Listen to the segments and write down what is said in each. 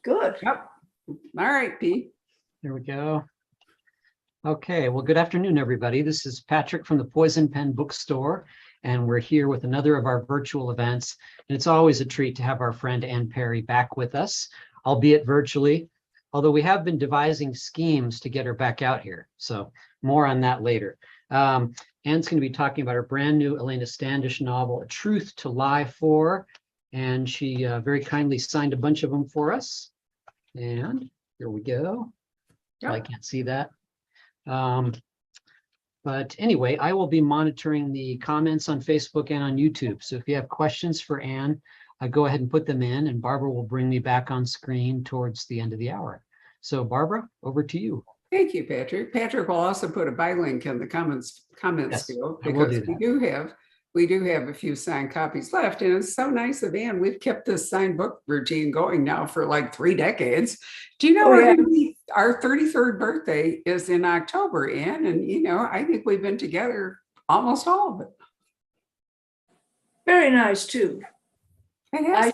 Good. Yep. All right, Pete. There we go. Okay, well, good afternoon, everybody. This is Patrick from the Poison Pen Bookstore, and we're here with another of our virtual events. And it's always a treat to have our friend Ann Perry back with us, albeit virtually, although we have been devising schemes to get her back out here. So more on that later. Ann's going to be talking about her brand new Elena Standish novel, A Truth to Lie For, and she very kindly signed a bunch of them for us. And here we go. Yep. I can't see that. But anyway, I will be monitoring the comments on Facebook and on YouTube. So if you have questions for Ann, go ahead and put them in, and Barbara will bring me back on screen towards the end of the hour. So Barbara, over to you. Thank you, Patrick. Patrick will also put a buy link in the comments Yes, field, I will because do we do have a few signed copies left, and it's so nice of Ann. We've kept this signed book routine going now for like 3 decades. Do you know our 33rd birthday is in October, Ann? And I think we've been together almost all of it. Very nice too. I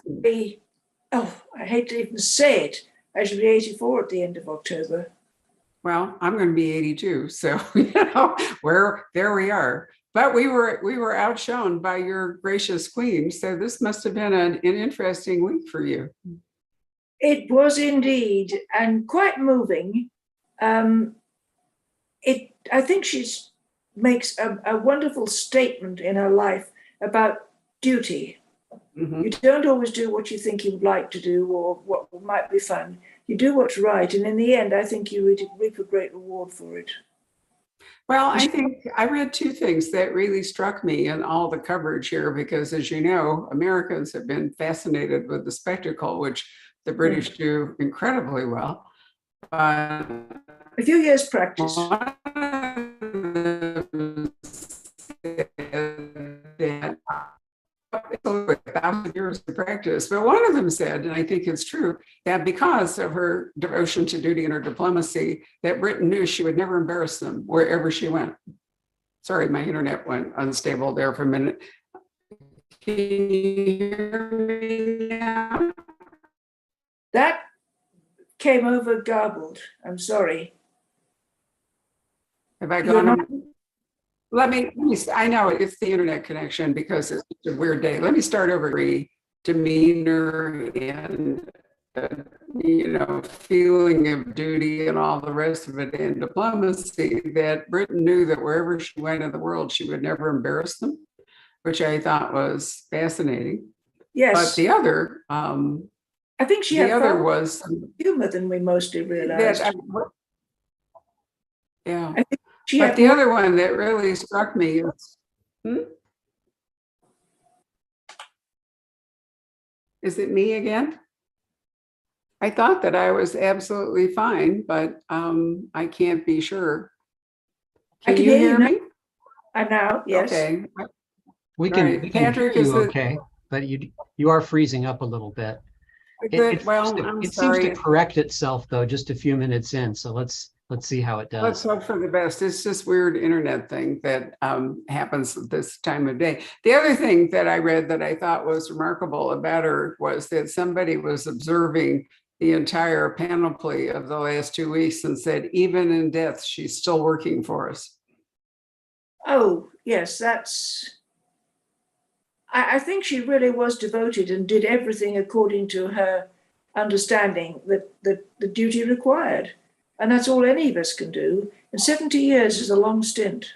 hate to even say it. I should be 84 at the end of October. Well, I'm going to be 82, so there we are. But we were outshone by your gracious queen, so this must have been an interesting week for you. It was indeed, and quite moving. I think she makes a wonderful statement in her life about duty. Mm-hmm. You don't always do what you think you would like to do or what might be fun. You do what's right, and in the end, I think you reap a great reward for it. Well, I think I read 2 things that really struck me in all the coverage here, because as you know, Americans have been fascinated with the spectacle, which the British do incredibly well. A few years practice. It's over 1,000 years of practice, but one of them said, and I think it's true, that because of her devotion to duty and her diplomacy, that Britain knew she would never embarrass them wherever she went. Sorry, my internet went unstable there for a minute. Can you hear me now? That came over garbled. I'm sorry. Have I gone? Let me, I know it's the internet connection because it's a weird day. Let me start over. Demeanor and, feeling of duty and all the rest of it, and diplomacy, that Britain knew that wherever she went in the world, she would never embarrass them, which I thought was fascinating. Yes. But the other, I think she had other was humor than we mostly realized. Yeah. But the other one that really struck me is it me again? I thought that I was absolutely fine, but I can't be sure. Can you hear me? I know, yes. Okay. We can hear you okay, but you are freezing up a little bit. It seems to correct itself though, just a few minutes in. So let's see how it does. Let's hope for the best. It's just weird internet thing that happens at this time of day. The other thing that I read that I thought was remarkable about her was that somebody was observing the entire panoply of the last 2 weeks and said, even in death, she's still working for us. Oh, yes, I think she really was devoted and did everything according to her understanding that the duty required. And that's all any of us can do. And 70 years is a long stint.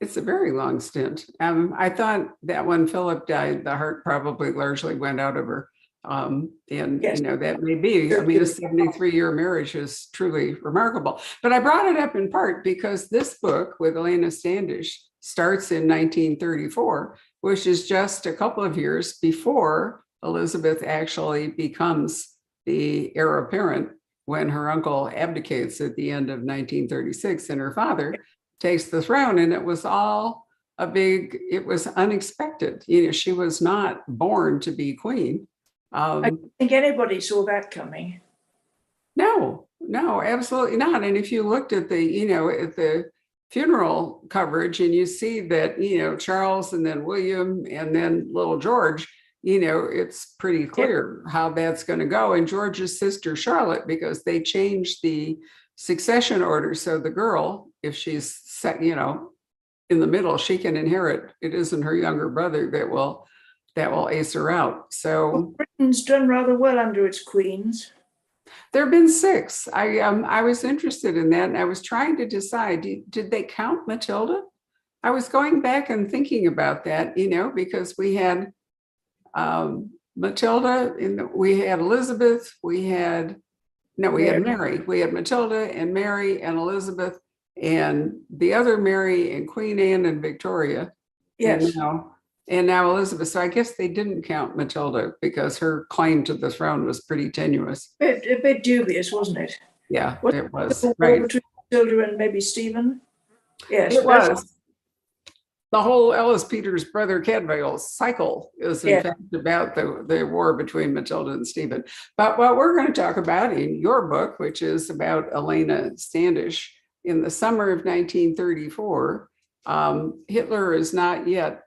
It's a very long stint. I thought that when Philip died, the heart probably largely went out of her. Yes. That may be. I mean, a 73-year marriage is truly remarkable. But I brought it up in part because this book with Elena Standish starts in 1934, which is just a couple of years before Elizabeth actually becomes the heir apparent, when her uncle abdicates at the end of 1936 and her father takes the throne. And it was all it was unexpected. She was not born to be queen. I don't think anybody saw that coming. No, absolutely not. And if you looked at the funeral coverage and you see that, Charles and then William and then little George, it's pretty clear how that's going to go. And George's sister, Charlotte, because they changed the succession order. So the girl, if she's set, in the middle, she can inherit. It isn't her younger brother that will ace her out. So Britain's done rather well under its queens. there have been 6. I was interested in that, and I was trying to decide, did they count Matilda? I was going back and thinking about that, because we had Matilda, we had Elizabeth, we had Mary. We had Matilda and Mary and Elizabeth and the other Mary and Queen Anne and Victoria. Yes. And now Elizabeth. So I guess they didn't count Matilda because her claim to the throne was pretty tenuous. A bit dubious, wasn't it? Yeah, it was. The war between Matilda and maybe Stephen? Yes. It was. The whole Ellis Peters brother Cadfael cycle is in fact about the war between Matilda and Stephen. But what we're going to talk about in your book, which is about Elena Standish, in the summer of 1934, Hitler is not yet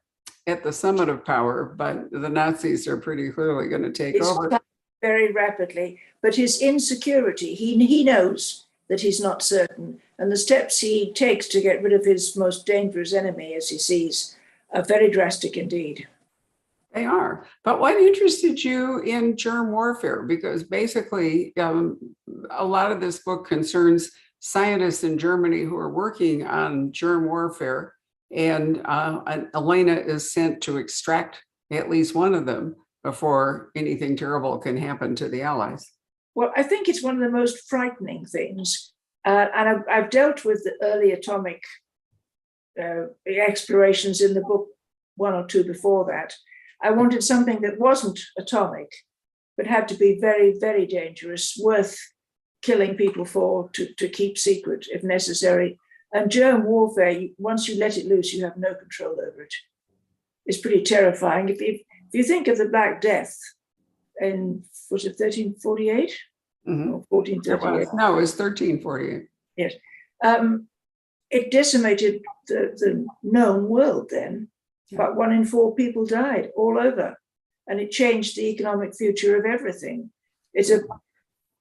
at the summit of power, but the Nazis are pretty clearly going to take over. Very rapidly, but his insecurity, he knows that he's not certain. And the steps he takes to get rid of his most dangerous enemy, as he sees, are very drastic indeed. They are. But what interested you in germ warfare? Because basically, a lot of this book concerns scientists in Germany who are working on germ warfare. And Elena is sent to extract at least one of them before anything terrible can happen to the Allies. Well, I think it's one of the most frightening things. And I've dealt with the early atomic explorations in the book 1 or 2 before that. I wanted something that wasn't atomic, but had to be very, very dangerous, worth killing people for, to keep secret if necessary. And germ warfare, once you let it loose, you have no control over it. It's pretty terrifying. If you think of the Black Death in, was it 1348? Mm-hmm. Or 1438? No, it was 1348. Yes. It decimated the known world then. About 1 in 4 people died all over. And it changed the economic future of everything. It's a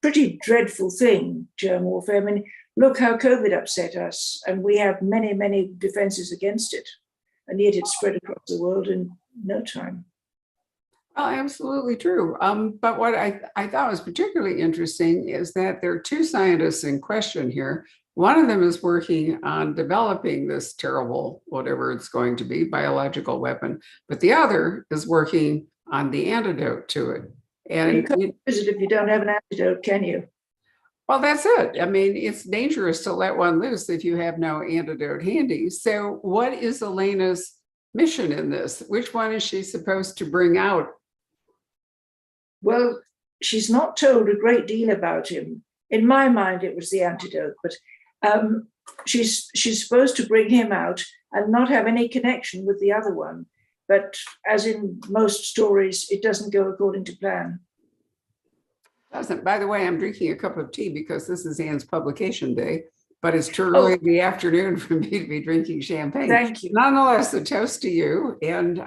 pretty dreadful thing, germ warfare. I mean, look how COVID upset us, and we have many, many defenses against it. And yet it spread across the world in no time. Well, absolutely true. But what I thought was particularly interesting is that there are 2 scientists in question here. One of them is working on developing this terrible, whatever it's going to be, biological weapon, but the other is working on the antidote to it. And you can't use it if you don't have an antidote, can you? Well, that's it. I mean, it's dangerous to let one loose if you have no antidote handy. So what is Elena's mission in this? Which one is she supposed to bring out? Well, she's not told a great deal about him. In my mind, it was the antidote, but she's supposed to bring him out and not have any connection with the other one. But as in most stories, it doesn't go according to plan. Doesn't. By the way, I'm drinking a cup of tea because this is Anne's publication day, but it's too early in the afternoon for me to be drinking champagne. Thank you. Nonetheless, a toast to you. And,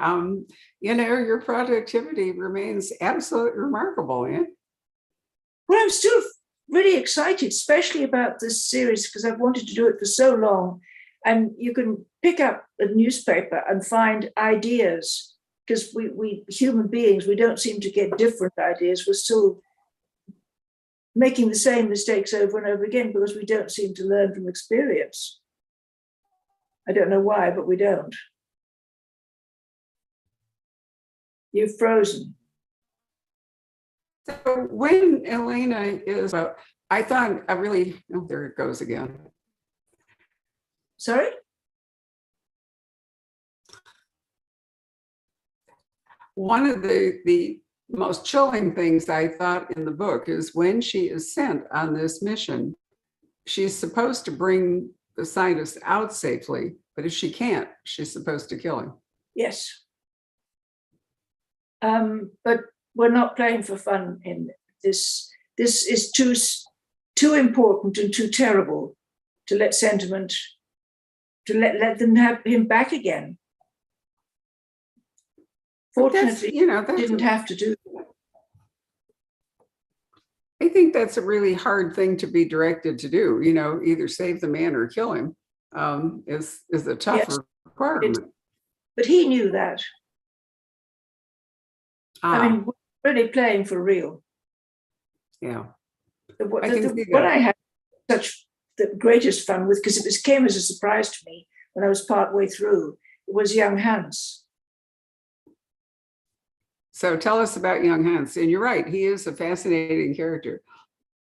your productivity remains absolutely remarkable, Anne. Well, I'm still really excited, especially about this series, because I've wanted to do it for so long. And you can pick up a newspaper and find ideas, because we human beings, we don't seem to get different ideas. We're still making the same mistakes over and over again because we don't seem to learn from experience. I don't know why, but we don't. You've frozen. So when Elena is, I thought there it goes again. Sorry? One of the most chilling things I thought in the book is when she is sent on this mission, she's supposed to bring the scientist out safely, but if she can't, she's supposed to kill him. Yes. But we're not playing for fun in this. This is too important and too terrible to let sentiment, to let them have him back again. Fortunately, that's didn't have to do that. I think that's a really hard thing to be directed to do, either save the man or kill him, is a tough requirement. But he knew that. I mean, we're really playing for real. Yeah. What I had such the greatest fun with, because it came as a surprise to me when I was partway through, was young Hans. So tell us about young Hans. And you're right, he is a fascinating character.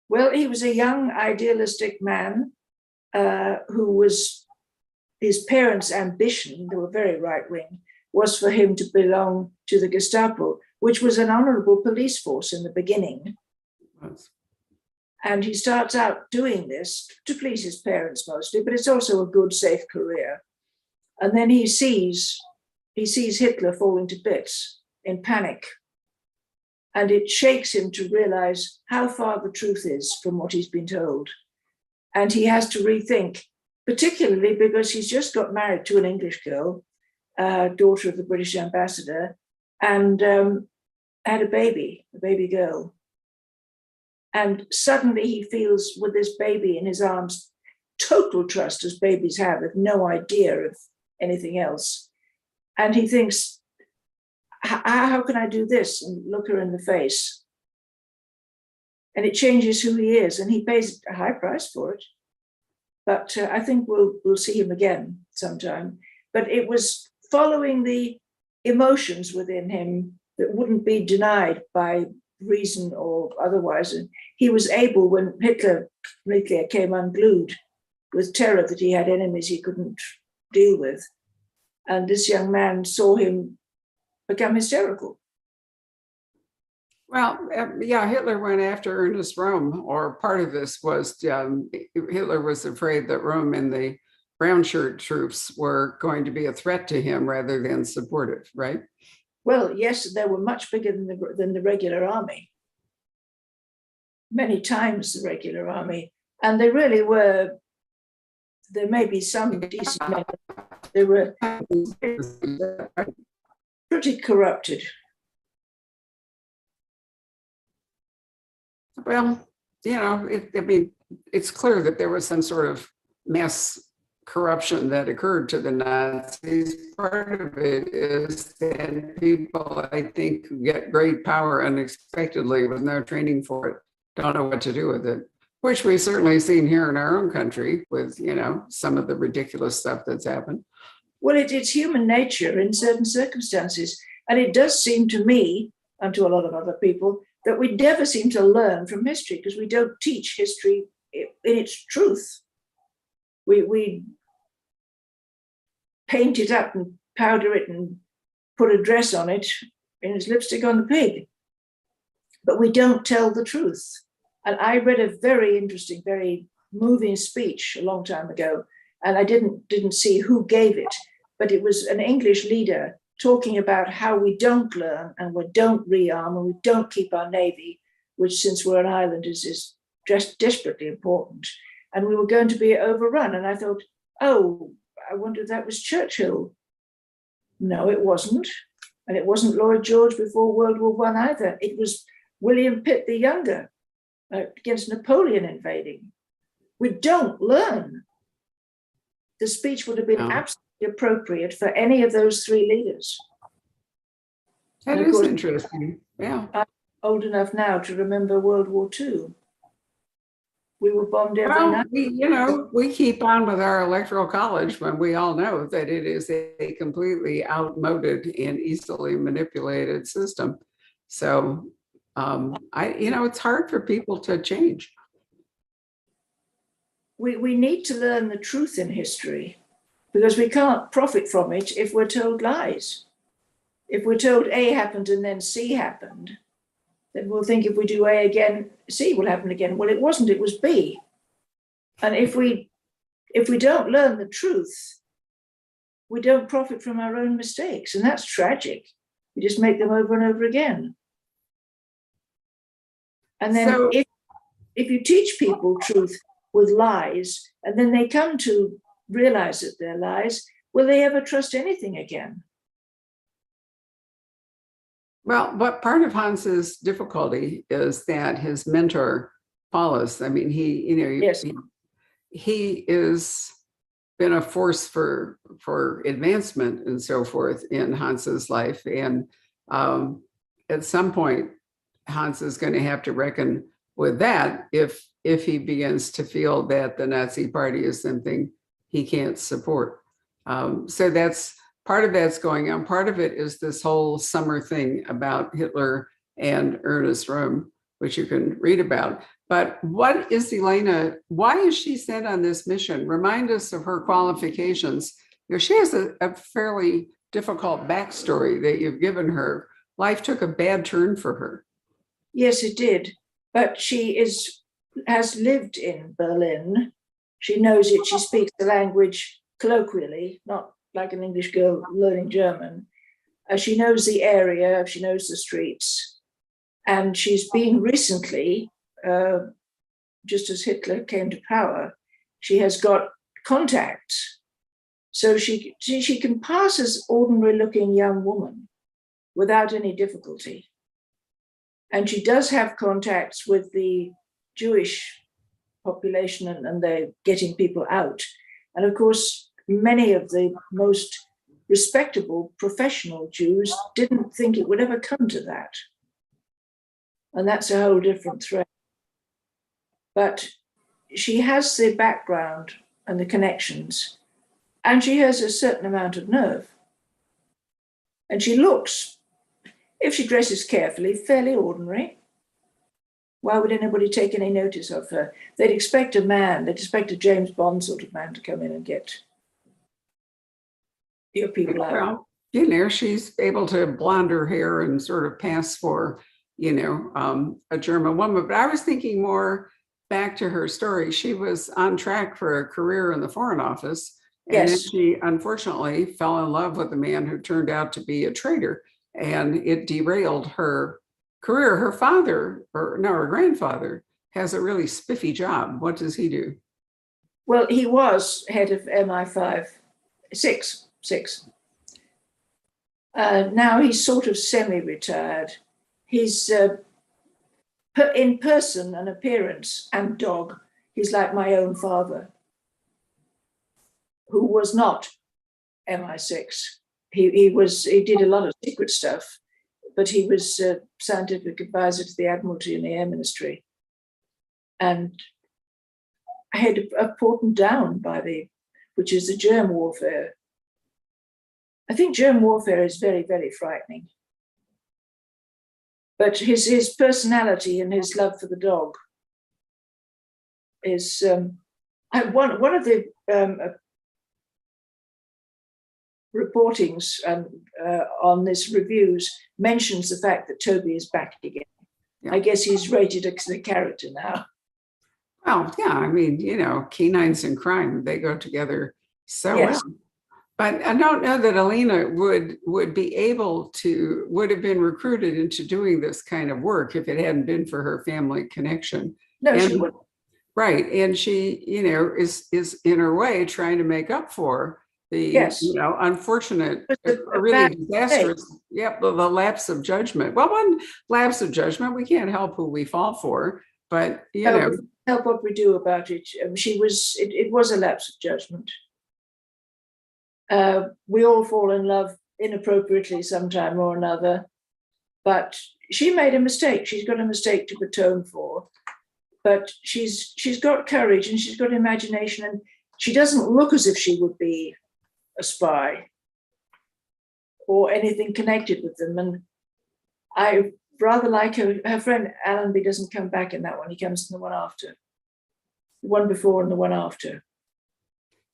Well, he was a young, idealistic man who was, his parents' ambition, they were very right-wing, was for him to belong to the Gestapo, which was an honorable police force in the beginning. Yes. And he starts out doing this to please his parents mostly, but it's also a good, safe career. And then he sees Hitler falling to bits in panic. And it shakes him to realize how far the truth is from what he's been told. And he has to rethink, particularly because he's just got married to an English girl, daughter of the British ambassador, and had a baby girl. And suddenly he feels, with this baby in his arms, total trust, as babies have, with no idea of anything else. And he thinks, how can I do this and look her in the face? And it changes who he is, and he pays a high price for it. But I think we'll see him again sometime. But it was following the emotions within him that wouldn't be denied by reason or otherwise. And he was able, when Hitler came unglued with terror that he had enemies he couldn't deal with, and this young man saw him become hysterical. Well, yeah, Hitler went after Ernest Röhm, or part of this was Hitler was afraid that Röhm and the brown shirt troops were going to be a threat to him rather than supportive, right? Well, yes, they were much bigger than the regular army. Many times the regular army. And they really were, there may be some decent men, they were pretty corrupted. Well, it's clear that there was some sort of mass corruption that occurred to the Nazis. Part of it is that people, I think, who get great power unexpectedly with no training for it, don't know what to do with it, which we've certainly seen here in our own country with, some of the ridiculous stuff that's happened. Well, it's human nature in certain circumstances. And it does seem to me, and to a lot of other people, that we never seem to learn from history because we don't teach history in its truth. We paint it up and powder it and put a dress on it, and it's lipstick on the pig. But we don't tell the truth. And I read a very interesting, very moving speech a long time ago, and I didn't see who gave it, but it was an English leader talking about how we don't learn and we don't rearm and we don't keep our navy, which, since we're an island, is just desperately important. And we were going to be overrun. And I thought, oh, I wonder if that was Churchill. No, it wasn't. And it wasn't Lloyd George before World War I either. It was William Pitt the Younger against Napoleon invading. We don't learn. The speech would have been absolutely appropriate for any of those three leaders. That is interesting. Yeah. I'm old enough now to remember World War II. We were bombed every night. We keep on with our electoral college when we all know that it is a completely outmoded and easily manipulated system. So, it's hard for people to change. We need to learn the truth in history, because we can't profit from it if we're told lies. If we're told A happened and then C happened, then we'll think if we do A again, C will happen again. Well, it wasn't, it was B. And if we don't learn the truth, we don't profit from our own mistakes. And that's tragic. We just make them over and over again. And then if you teach people truth with lies, and then they come to realize that they're lies, will they ever trust anything again? Well, but part of Hans's difficulty is that his mentor follows. I mean, Yes. he is been a force for advancement and so forth in Hans's life, and at some point, Hans is going to have to reckon with that if he begins to feel that the Nazi Party is something he can't support. So that's part of that's going on. Part of it is this whole summer thing about Hitler and Ernest Röhm, which you can read about. But what is Elena? Why is she sent on this mission? Remind us of her qualifications. You know, she has a fairly difficult backstory that you've given her. Life took a bad turn for her. Yes, it did. But she has lived in Berlin. She knows it. She speaks the language colloquially, not like an English girl learning German. She knows the area. She knows the streets. And she's been recently, just as Hitler came to power, she has got contacts. So she can pass as ordinary looking young woman without any difficulty. And she does have contacts with the Jewish population, and they're getting people out. And of course, many of the most respectable professional Jews didn't think it would ever come to that. And that's a whole different thread. But she has the background and the connections, and she has a certain amount of nerve. And she looks, if she dresses carefully, fairly ordinary. Why would anybody take any notice of her? They'd expect a James Bond sort of man to come in and get your people out. Well, you know, she's able to blonde her hair and sort of pass for, you know, a German woman. But I was thinking more back to her story. She was on track for a career in the Foreign Office. And then she unfortunately fell in love with a man who turned out to be a traitor, and it derailed her career. Her father, her grandfather, has a really spiffy job. What does he do? Well, he was head of MI5, six. Now he's sort of semi-retired. He's in person and appearance and dog, he's like my own father, who was not MI6. He did a lot of secret stuff, but he was scientific advisor to the Admiralty and the Air Ministry, and had a Porton Down which is the germ warfare. I think germ warfare is very, very frightening. But his personality and his love for the dog is one of the reportings on this reviews mentions the fact that Toby is back again. Yeah. I guess he's rated as a character now. Well, yeah, I mean, you know, canines and crime, they go together so well. But I don't know that Elena would have been recruited into doing this kind of work if it hadn't been for her family connection. No, she wouldn't. Right. And she, you know, is in her way trying to make up for the, you know, unfortunate, really disastrous, the lapse of judgment. Well, one lapse of judgment, we can't help who we fall for, but, you know. Help what we do about it. It was a lapse of judgment. We all fall in love inappropriately sometime or another, but she made a mistake. She's got a mistake to atone for, but she's got courage and she's got imagination, and she doesn't look as if she would be a spy or anything connected with them. And I rather like her friend Allenby doesn't come back in that one. He comes in the one after, the one before and the one after.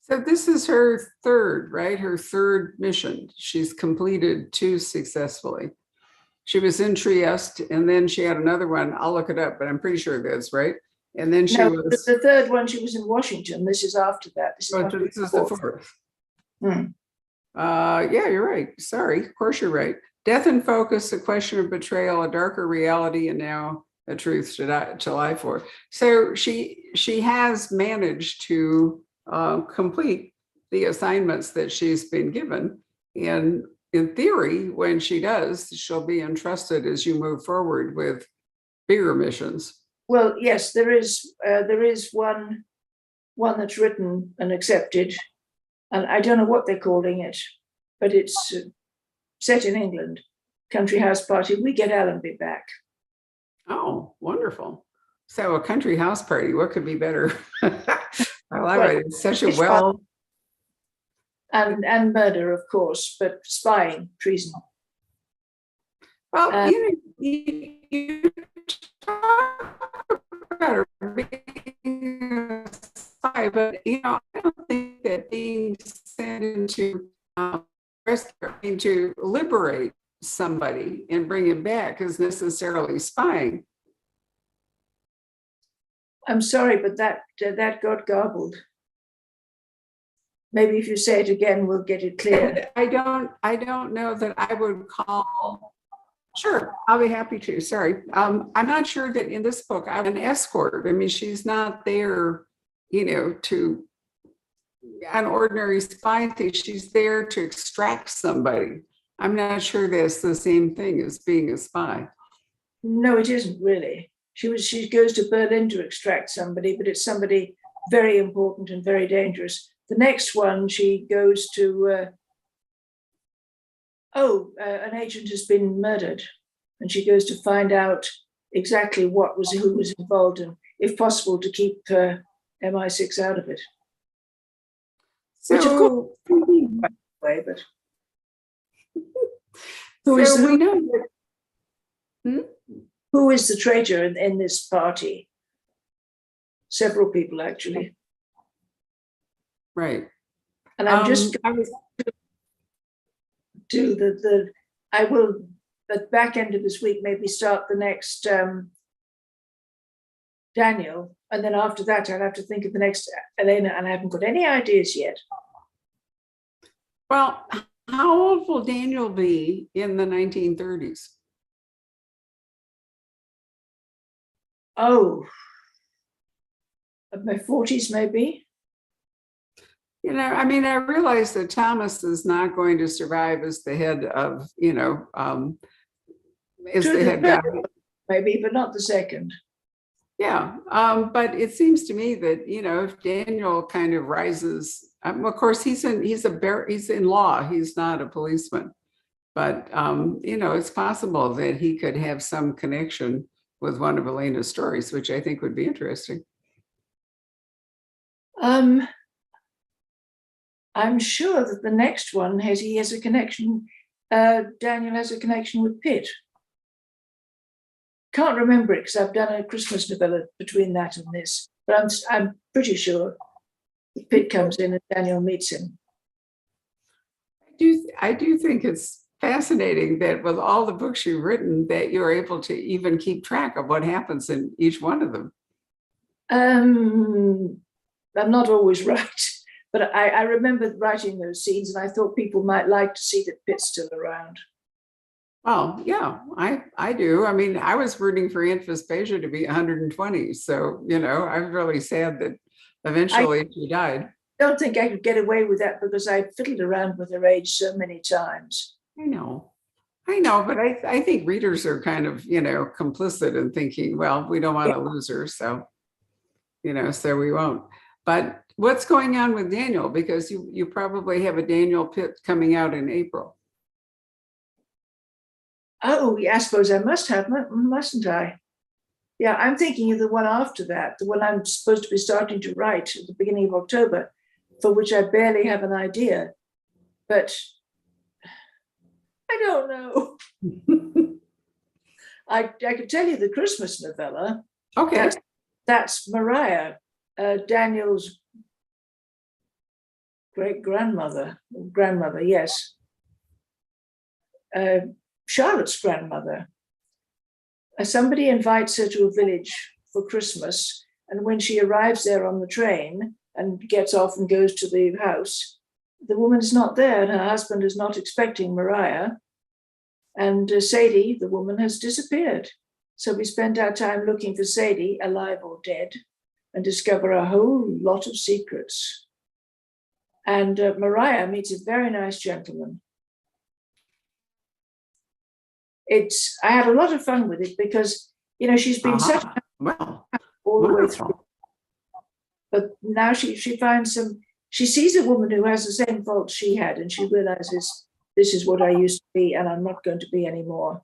So this is her third, right? Her third mission. She's completed 2 successfully. She was in Trieste, and then she had another one. I'll look it up, but I'm pretty sure that's right. And then she was the third one. She was in Washington. This is after that. This is the fourth. Yeah, you're right. Sorry, of course you're right. Death in Focus, A Question of Betrayal, A Darker Reality, and now A Truth to Lie For. So she has managed to complete the assignments that she's been given. And in theory, when she does, she'll be entrusted as you move forward with bigger missions. Well, yes, there is one that's written and accepted, and I don't know what they're calling it, but it's set in England. Country House Party. We get Allenby back. Oh, wonderful. So a country house party, what could be better? I love it. It's such a well. And murder, of course, but spying, treason. Well, you talk about her being a spy, but I don't think that being sent into rescue, to liberate somebody and bring him back is necessarily spying. I'm sorry, but that got garbled. Maybe if you say it again, we'll get it clear. I don't know that I would call. Sure, I'll be happy to. Sorry. I'm not sure that in this book I'm an escort. I mean, she's not there, to an ordinary spy thing. She's there to extract somebody. I'm not sure that's the same thing as being a spy. No, it isn't really. She goes to Berlin to extract somebody, but it's somebody very important and very dangerous. The next one, she goes to, an agent has been murdered, and she goes to find out exactly who was involved, and if possible, to keep MI6 out of it. So, which of course, by the way, but who is the traitor in this party? Several people, actually. Right. And I'm just going to do I will, at the back end of this week, maybe start the next Daniel. And then after that, I'll have to think of the next Elena, and I haven't got any ideas yet. Well, how old will Daniel be in the 1930s? Oh, my 40s, maybe. I mean, I realize that Thomas is not going to survive as the head of, as the head guy. Maybe, but not the second. Yeah, but it seems to me that, if Daniel kind of rises, of course, he's in law, he's not a policeman, but, it's possible that he could have some connection with one of Elena's stories, which I think would be interesting. I'm sure that the next one he has a connection. Daniel has a connection with Pitt. Can't remember it because I've done a Christmas novella between that and this, but I'm pretty sure that Pitt comes in and Daniel meets him. I do think it's fascinating that with all the books you've written, that you're able to even keep track of what happens in each one of them. I'm not always right. But I remember writing those scenes, and I thought people might like to see that Pitt's still around. Well, yeah, I do. I mean, I was rooting for Aunt Vespasian to be 120. So, I was really sad that eventually she died. I don't think I could get away with that because I fiddled around with her age so many times. I know, but I think readers are kind of, complicit in thinking, well, we don't want to lose her. So, so we won't. But what's going on with Daniel? Because you probably have a Daniel Pitt coming out in April. Oh, yeah, I suppose I must have, mustn't I? Yeah, I'm thinking of the one after that, the one I'm supposed to be starting to write at the beginning of October, for which I barely have an idea. But I don't know. I could tell you the Christmas novella. Okay. That's Maria, Daniel's grandmother, yes. Charlotte's grandmother. Somebody invites her to a village for Christmas, and when she arrives there on the train and gets off and goes to the house, the woman's not there, and her husband is not expecting Maria, and Sadie, the woman, has disappeared. So we spend our time looking for Sadie, alive or dead, and discover a whole lot of secrets. And Maria meets a very nice gentleman I had a lot of fun with it because, she's been such well, all the way through. wonderful. But now she finds she sees a woman who has the same faults she had, and she realizes this is what I used to be, and I'm not going to be anymore.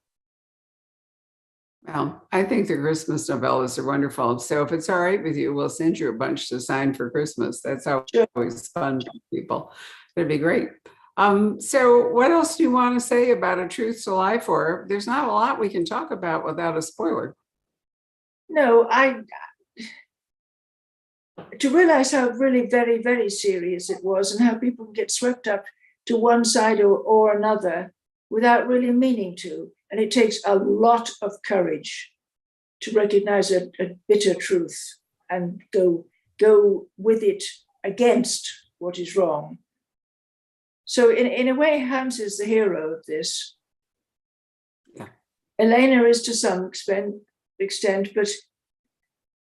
Well, I think the Christmas novellas are wonderful. So if it's all right with you, we'll send you a bunch to sign for Christmas. That's always fun for people. That'd be great. So what else do you want to say about A Truth to Lie For? There's not a lot we can talk about without a spoiler. No, to realize how really very, very serious it was and how people get swept up to one side or another without really meaning to. And it takes a lot of courage to recognize a bitter truth and go with it against what is wrong. So in a way, Hans is the hero of this. Yeah. Elena is to some extent, but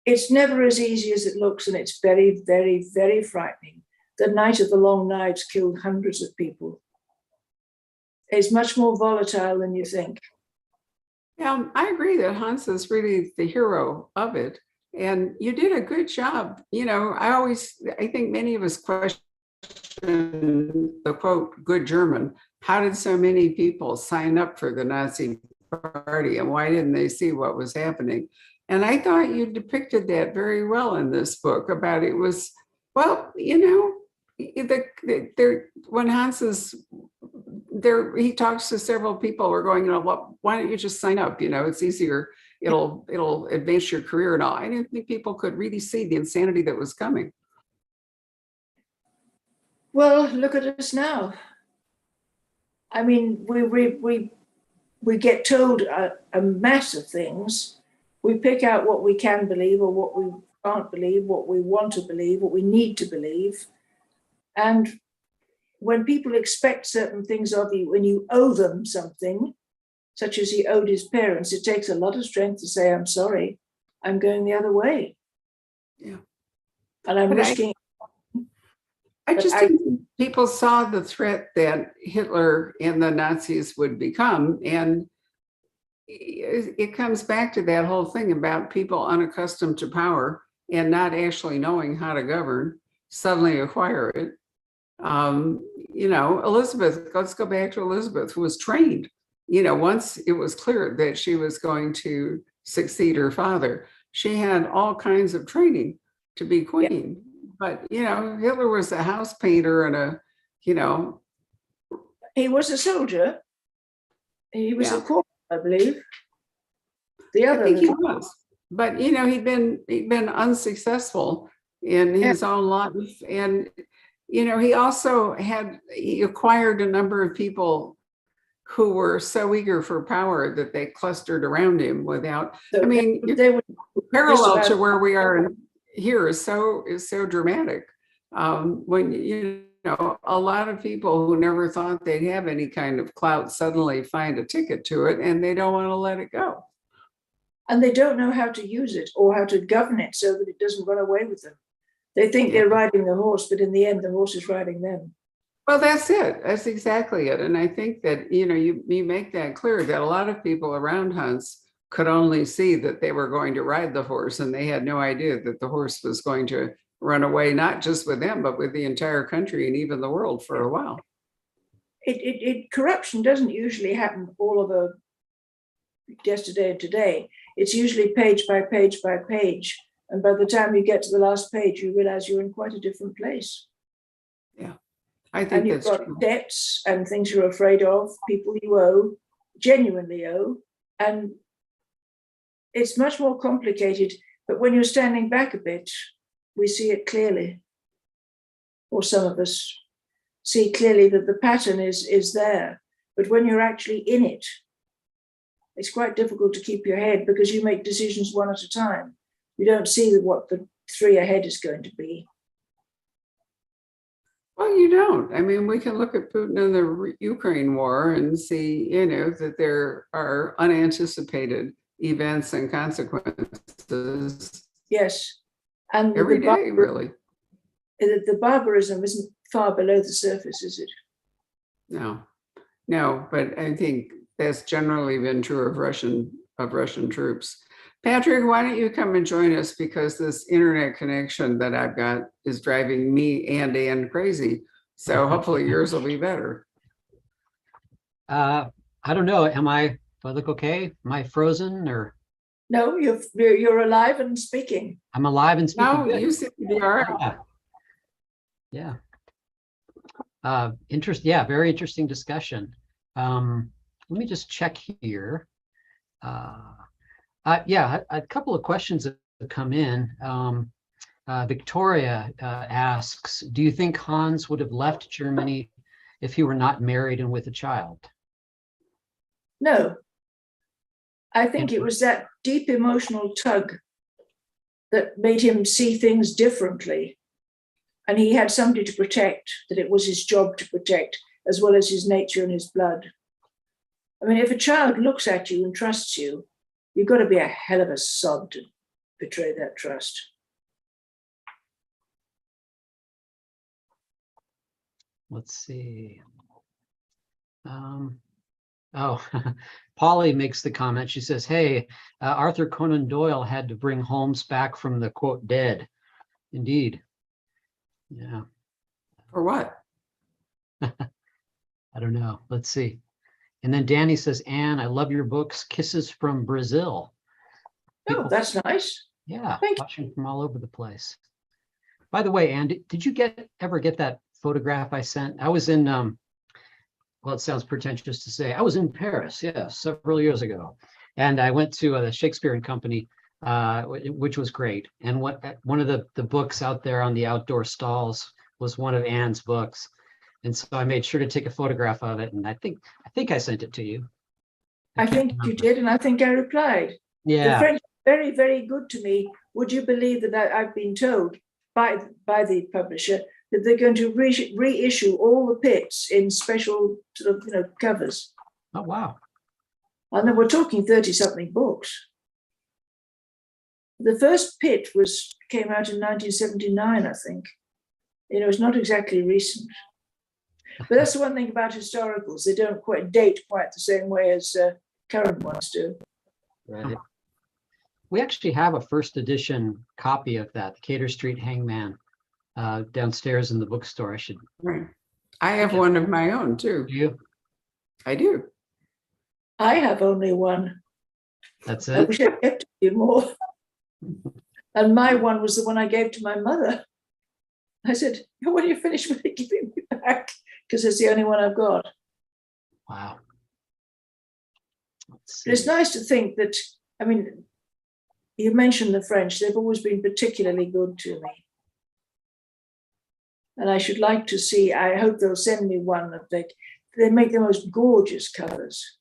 it's never as easy as it looks, and it's very, very, very frightening. The Night of the Long Knives killed hundreds of people. It's much more volatile than you think. Yeah, I agree that Hans is really the hero of it. And you did a good job. I think many of us question the quote, good German. How did so many people sign up for the Nazi party, and why didn't they see what was happening? And I thought you depicted that very well in this book about it was, well, when Hans is there, he talks to several people who are going, why don't you just sign up? It's easier. It'll advance your career and all. I didn't think people could really see the insanity that was coming. Well, look at us now. I mean, we get told a mass of things. We pick out what we can believe or what we can't believe, what we want to believe, what we need to believe. And when people expect certain things of you, when you owe them something, such as he owed his parents, it takes a lot of strength to say, I'm sorry, I'm going the other way. Yeah. And I'm risking. I just think people saw the threat that Hitler and the Nazis would become. And it comes back to that whole thing about people unaccustomed to power and not actually knowing how to govern, suddenly acquire it. Elizabeth, let's go back to Elizabeth, who was trained. Once it was clear that she was going to succeed her father, she had all kinds of training to be queen. Yeah. But, Hitler was a house painter and He was a soldier. He was a corporal, I believe. I think he was. But, he'd been unsuccessful in his own life. And, he also he acquired a number of people who were so eager for power that they clustered around him without, they were parallel to where we are here is so dramatic. When a lot of people who never thought they'd have any kind of clout suddenly find a ticket to it, and they don't want to let it go. And they don't know how to use it or how to govern it so that it doesn't run away with them. They think they're riding the horse, but in the end, the horse is riding them. Well, that's it. That's exactly it. And I think that, you make that clear that a lot of people around Hans could only see that they were going to ride the horse, and they had no idea that the horse was going to run away, not just with them, but with the entire country and even the world for a while. Corruption doesn't usually happen all over yesterday and today. It's usually page by page by page. And by the time you get to the last page, you realize you're in quite a different place. Yeah, I think you've got debts and things you're afraid of, people you owe, genuinely owe. And it's much more complicated, but when you're standing back a bit, we see it clearly. Or some of us see clearly that the pattern is there. But when you're actually in it, it's quite difficult to keep your head because you make decisions one at a time. You don't see what the three ahead is going to be. Well, you don't. I mean, we can look at Putin and the Ukraine war and see, that there are unanticipated events and consequences. Yes. And every day, really. The barbarism isn't far below the surface, is it? No, but I think that's generally been true of Russian troops. Patrick, why don't you come and join us, because this internet connection that I've got is driving me and Ann crazy. So hopefully yours will be better. I don't know. Do I look okay? Am I frozen or? No, you're alive and speaking. I'm alive and speaking. No, you seem to be all right. Yeah. Yeah, very interesting discussion. Let me just check here. Yeah, a couple of questions have come in. Victoria asks, do you think Hans would have left Germany if he were not married and with a child? No. I think it was that deep emotional tug that made him see things differently. And he had somebody to protect, that it was his job to protect, as well as his nature and his blood. I mean, if a child looks at you and trusts you, you've got to be a hell of a sod to betray that trust. Let's see. Polly makes the comment. She says, hey, Arthur Conan Doyle had to bring Holmes back from the quote dead. Indeed. Yeah. For what? I don't know. Let's see. And then Danny says, Anne, I love your books. Kisses from Brazil. Oh, that's nice. Yeah, Thank watching from all over the place. By the way, Anne, did you ever get that photograph I sent? I was in, well, it sounds pretentious to say, I was in Paris, yeah, several years ago. And I went to the Shakespeare and Company, which was great. And one of the books out there on the outdoor stalls was one of Anne's books. And so I made sure to take a photograph of it. And I think I sent it to you. I think you did, and I think I replied. Yeah. The French are very, very good to me. Would you believe that I've been told by the publisher that they're going to reissue all the pits in special sort of, covers. Oh, wow. And then we're talking 30-something books. The first pit came out in 1979, I think. It's not exactly recent. But that's the one thing about historicals. They don't quite date quite the same way as current ones do. Right. We actually have a first edition copy of that, the Cater Street Hangman, downstairs in the bookstore. I should. Right. I have one of my own too. Do you? I do. I have only one. That's I it. wish I kept a few more. And my one was the one I gave to my mother. I said, when you finish with it, give it me back, because it's the only one I've got. Wow. But it's nice to think that, you mentioned the French, they've always been particularly good to me. And I should like to see, I hope they'll send me one of they make the most gorgeous covers.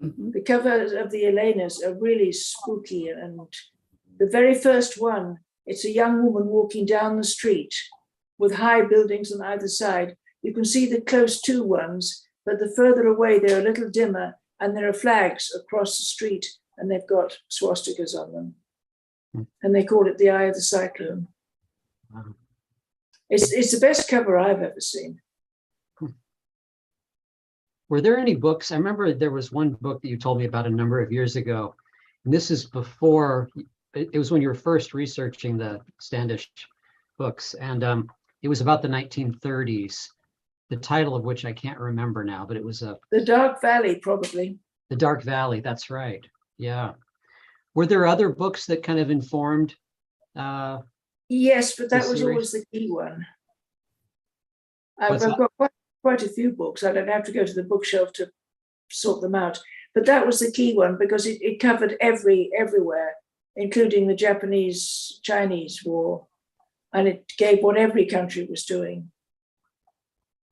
Mm-hmm. The covers of the Elenas are really spooky. And the very first one, it's a young woman walking down the street with high buildings on either side. You can see the close to ones, but the further away, they're a little dimmer, and there are flags across the street, and they've got swastikas on them. And they call it the Eye of the Cyclone. Wow. It's the best cover I've ever seen. Were there any books? I remember there was one book that you told me about a number of years ago, and this is before, it was when you were first researching the Standish books, and it was about the 1930s, the title of which I can't remember now, but it was The Dark Valley, probably. The Dark Valley, that's right. Yeah. Were there other books that kind of informed? Yes, but that was always the key one. I've got quite a few books. I don't have to go to the bookshelf to sort them out. But that was the key one because it covered everywhere, including the Japanese-Chinese war. And it gave what every country was doing.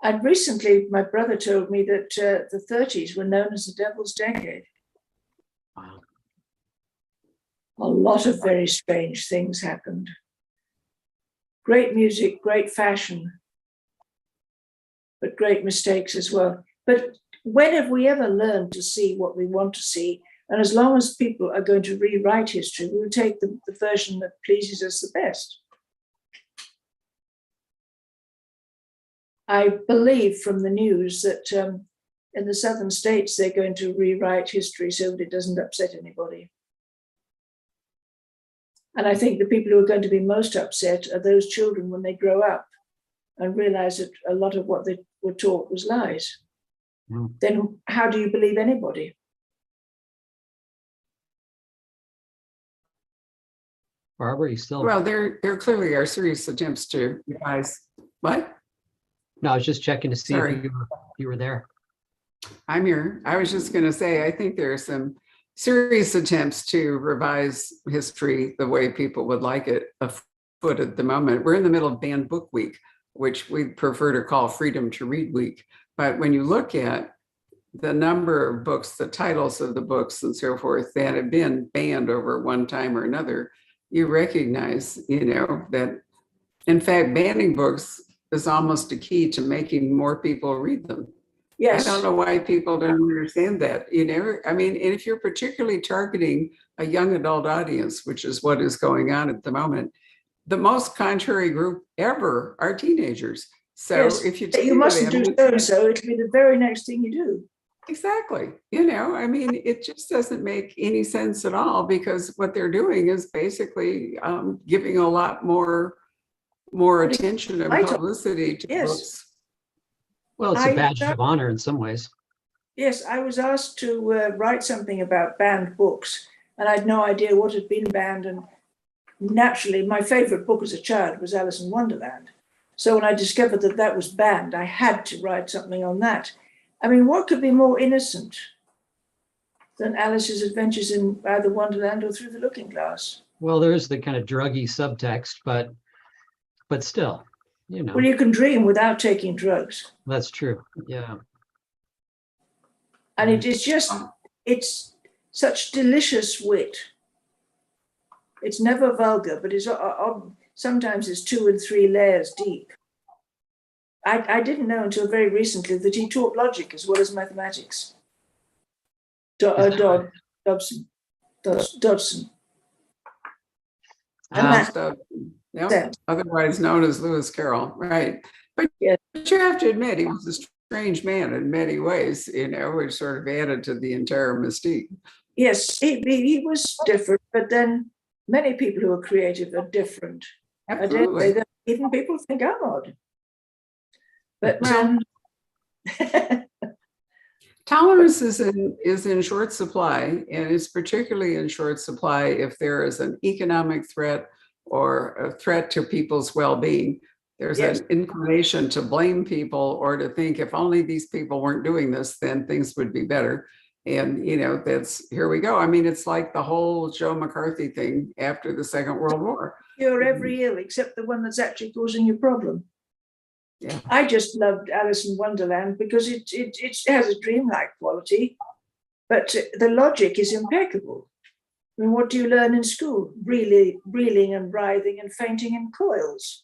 And recently, my brother told me that the 30s were known as the Devil's Decade. Wow. A lot of very strange things happened. Great music, great fashion, but great mistakes as well. But when have we ever learned to see what we want to see? And as long as people are going to rewrite history, we'll take the version that pleases us the best. I believe from the news that in the southern states, they're going to rewrite history so that it doesn't upset anybody. And I think the people who are going to be most upset are those children when they grow up and realize that a lot of what they were taught was lies. Mm. Then how do you believe anybody? Barbara, you still? Well, there clearly are serious attempts to revise. What? No, I was just checking to see Sorry. if you were there. I'm here. I was just going to say, I think there are some serious attempts to revise history the way people would like it afoot at the moment. We're in the middle of Banned Book Week, which we prefer to call Freedom to Read Week. But when you look at the number of books, the titles of the books and so forth that have been banned over one time or another, you recognize, that in fact, banning books is almost a key to making more people read them. Yes. I don't know why people don't understand that. I mean, and if you're particularly targeting a young adult audience, which is what is going on at the moment, the most contrary group ever are teenagers. So yes. if you mustn't do so, it'll be the very next thing you do. Exactly. I mean, it just doesn't make any sense at all, because what they're doing is basically giving a lot more attention and publicity to books. Well, it's a badge of honor in some ways. Yes, I was asked to write something about banned books, and I had no idea what had been banned. And naturally, my favorite book as a child was Alice in Wonderland. So when I discovered that that was banned, I had to write something on that. I mean, what could be more innocent than Alice's adventures in either Wonderland or Through the Looking Glass? Well, there is the kind of druggy subtext, but still, Well, you can dream without taking drugs. That's true. Yeah. And it is it's such delicious wit. It's never vulgar, but it's sometimes it's 2 and 3 layers deep. I didn't know until very recently that he taught logic as well as mathematics. Dodson. Yep. Otherwise known as Lewis Carroll, right? But, yes. But you have to admit, he was a strange man in many ways, which sort of added to the entire mystique. Yes, he was different, but then many people who are creative are different. Absolutely. I dare say that even people think I'm odd. But tolerance is in short supply, and it's particularly in short supply if there is an economic threat or a threat to people's well-being. There's an inclination to blame people or to think if only these people weren't doing this, then things would be better. And, that's, here we go. I mean, it's like the whole Joe McCarthy thing after the Second World War. Cure every ill except the one that's actually causing you a problem. Yeah. I just loved Alice in Wonderland because it has a dreamlike quality, but the logic is impeccable. I mean, what do you learn in school? Reeling and writhing and fainting in coils.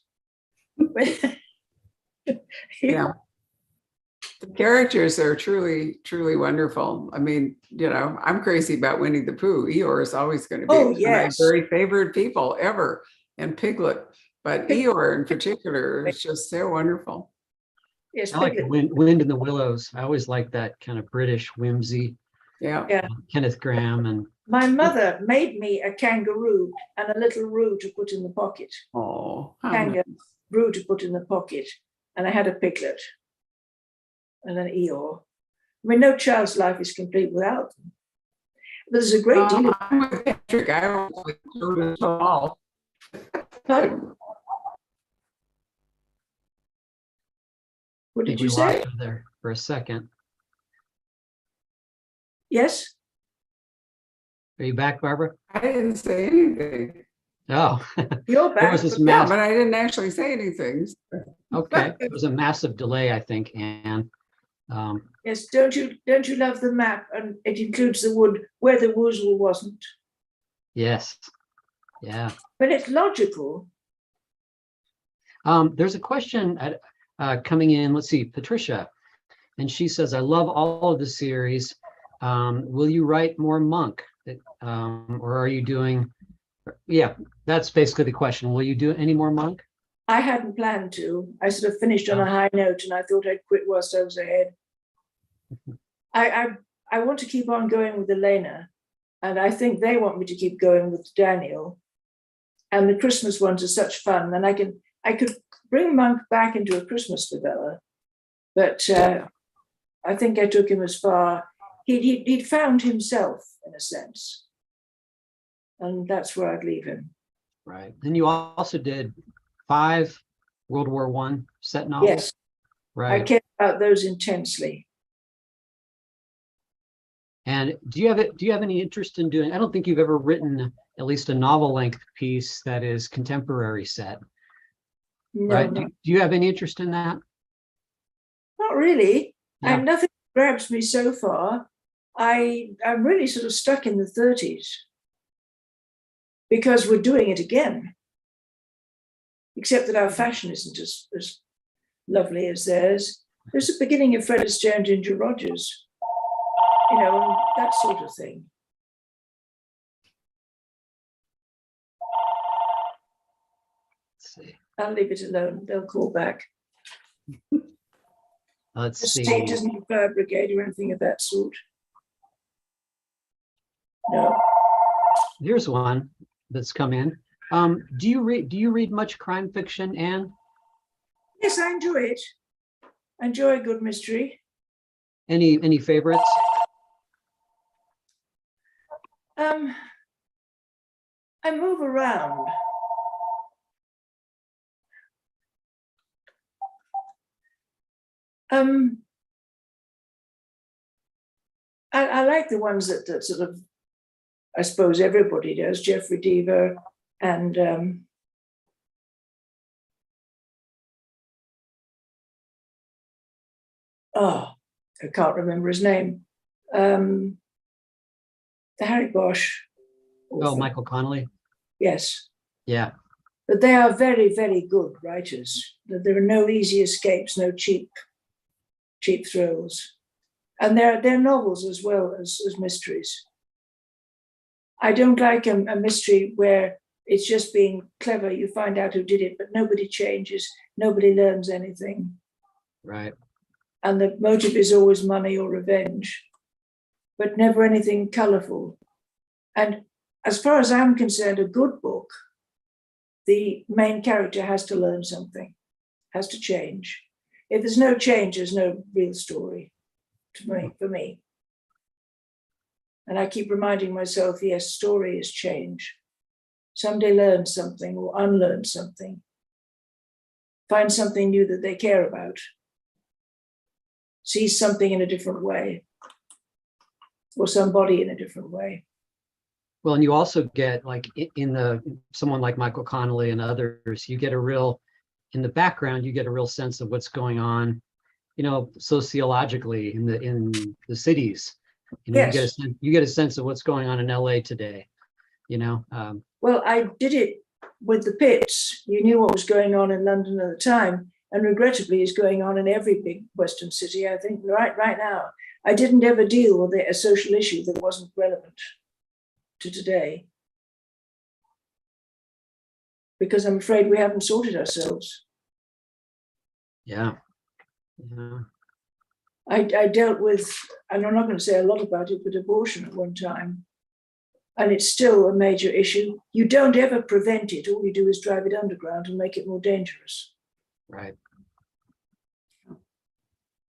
Yeah. The characters are truly, truly wonderful. I mean, I'm crazy about Winnie the Pooh. Eeyore is always going to be one of my very favorite people ever, and Piglet. But Eeyore in particular is just so wonderful. Yes, I like Wind in the Willows. I always like that kind of British whimsy. Yeah. Kenneth Grahame. And my mother made me a kangaroo and a little roo to put in the pocket. Oh, kangaroo to put in the pocket, and I had a Piglet and an Eeyore. I mean, no child's life is complete without them. But there's a great deal. I'm with Patrick. I don't like children at all. Pardon? What did you say? There for a second. Yes. Are you back, Barbara? I didn't say anything. Oh, you're back. There was this but I didn't actually say anything. Okay, there was a massive delay, I think, Anne. Yes, don't you love the map? And it includes the wood where the woozle wasn't. Yes. Yeah. But it's logical. There's a question coming in. Let's see, Patricia, and she says, "I love all of the series. Will you write more Monk, or are you doing?" Yeah, that's basically the question. Will you do any more Monk? I hadn't planned to. I sort of finished on a high note, and I thought I'd quit whilst I was ahead. I want to keep on going with Elena, and I think they want me to keep going with Daniel. And the Christmas ones are such fun, and I could bring Monk back into a Christmas novella, but I think I took him as far. He'd found himself in a sense, and that's where I'd leave him. Right. And you also did 5 World War I set novels. Yes, right. I care about those intensely. And do you have any interest in doing? I don't think you've ever written at least a novel-length piece that is contemporary set. No, right? Do you have any interest in that? Not really. Yeah. And nothing grabs me so far. I'm really sort of stuck in the 30s because we're doing it again, except that our fashion isn't as lovely as theirs. There's the beginning of Fred Astaire and Ginger Rogers, and that sort of thing. Let's see. I'll leave it alone. They'll call back. Let's the see. state doesn't have fire brigade or anything of that sort. No. Here's one that's come in. Do you read much crime fiction, Anne? Yes, I enjoy it. I enjoy a good mystery. Any favorites? I move around. I like the ones that sort of, I suppose everybody does, Jeffrey Deaver and I can't remember his name. The Harry Bosch author. Oh, Michael Connelly. Yes. Yeah. But they are very, very good writers. There are no easy escapes, no cheap thrills. And they're novels as well as mysteries. I don't like a mystery where it's just being clever. You find out who did it, but nobody changes. Nobody learns anything. Right. And the motive is always money or revenge, but never anything colorful. And as far as I'm concerned, a good book, the main character has to learn something, has to change. If there's no change, there's no real story for me. And I keep reminding myself, yes, story is change. Somebody learns something or unlearns something. Find something new that they care about. Sees something in a different way. Or somebody in a different way. Well, and you also get, like, someone like Michael Connelly and others, you get in the background, you get a real sense of what's going on, sociologically in the cities. Yes. You get a sense of what's going on in LA today, Well, I did it with the pits. You knew what was going on in London at the time, and regrettably is going on in every big Western city, I think, right now. I didn't ever deal with a social issue that wasn't relevant to today, because I'm afraid we haven't sorted ourselves. Yeah. I dealt with, and I'm not going to say a lot about it, but abortion at one time. And it's still a major issue. You don't ever prevent it. All you do is drive it underground and make it more dangerous. Right.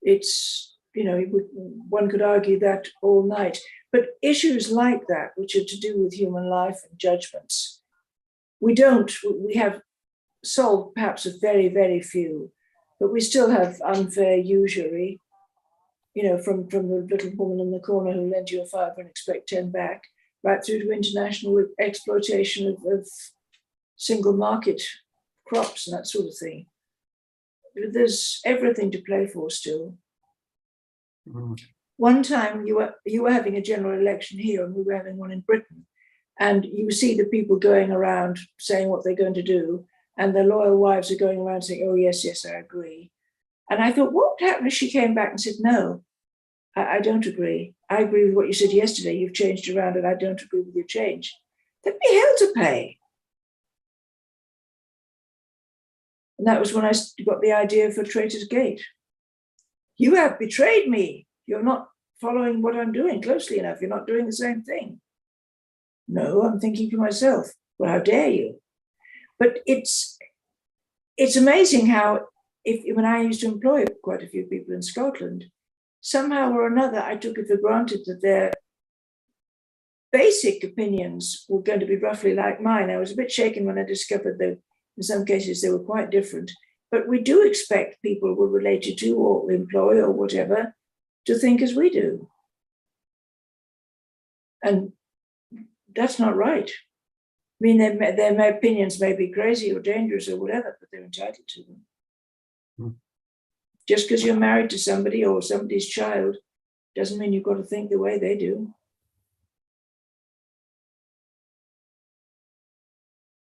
It's, one could argue that all night. But issues like that, which are to do with human life and judgments, we have solved perhaps a very, very few, but we still have unfair usury, from the little woman in the corner who lent you a £5 and expect 10 back, right through to international exploitation of single market crops and that sort of thing. There's everything to play for still. Mm-hmm. One time you were having a general election here and we were having one in Britain, and you see the people going around saying what they're going to do, and their loyal wives are going around saying, oh, yes, I agree. And I thought, what would happen if she came back and said, no, I don't agree. I agree with what you said yesterday. You've changed around and I don't agree with your change. There'd be hell to pay. And that was when I got the idea for Traitor's Gate. You have betrayed me. You're not following what I'm doing closely enough. You're not doing the same thing. No, I'm thinking to myself, well, how dare you? But it's amazing how, when I used to employ quite a few people in Scotland, somehow or another, I took it for granted that their basic opinions were going to be roughly like mine. I was a bit shaken when I discovered that in some cases they were quite different. But we do expect people we're related to or employ or whatever to think as we do. And that's not right. I mean, their opinions may be crazy or dangerous or whatever, but they're entitled to them. Just because you're married to somebody or somebody's child doesn't mean you've got to think the way they do.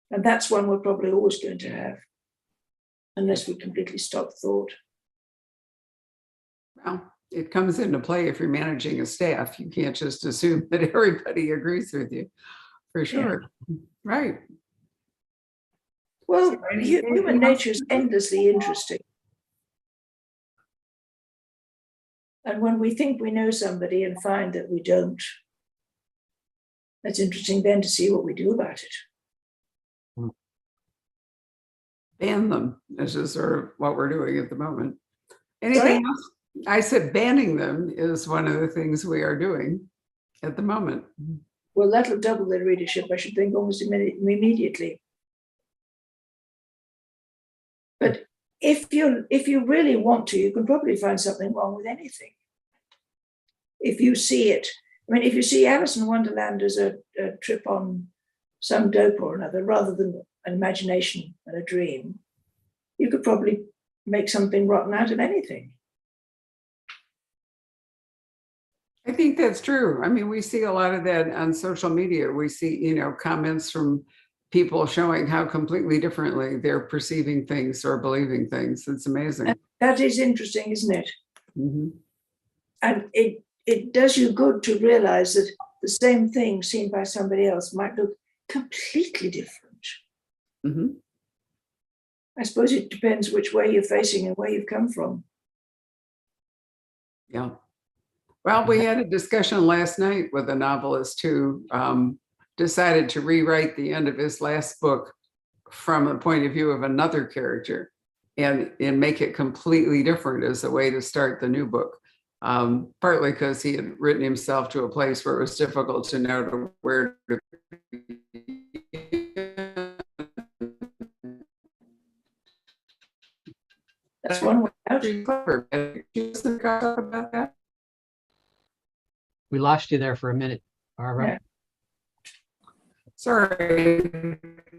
And that's one we're probably always going to have, unless we completely stop thought. Well, it comes into play if you're managing a staff. You can't just assume that everybody agrees with you, for sure. Yeah. Right. Well, human nature is endlessly interesting. And when we think we know somebody and find that we don't, that's interesting then to see what we do about it. Ban them. This is sort of what we're doing at the moment. Anything else? I said banning them is one of the things we are doing at the moment. Well, that'll double their readership, I should think, almost immediately. But if you really want to, you can probably find something wrong with anything. If you see it, I mean, if you see Alice in Wonderland as a trip on some dope or another, rather than an imagination and a dream, you could probably make something rotten out of anything. I think that's true. I mean, we see a lot of that on social media. We see, comments from people showing how completely differently they're perceiving things or believing things. It's amazing. And that is interesting, isn't it? Mm-hmm. And it does you good to realize that the same thing seen by somebody else might look completely different. Mm-hmm. I suppose it depends which way you're facing and where you've come from. Yeah. Well, we had a discussion last night with a novelist who decided to rewrite the end of his last book from the point of view of another character and make it completely different as a way to start the new book. Partly because he had written himself to a place where it was difficult to know where to. That's one way out. Clever. Talk about that. We lost you there for a minute, Barbara. Yeah. Sorry.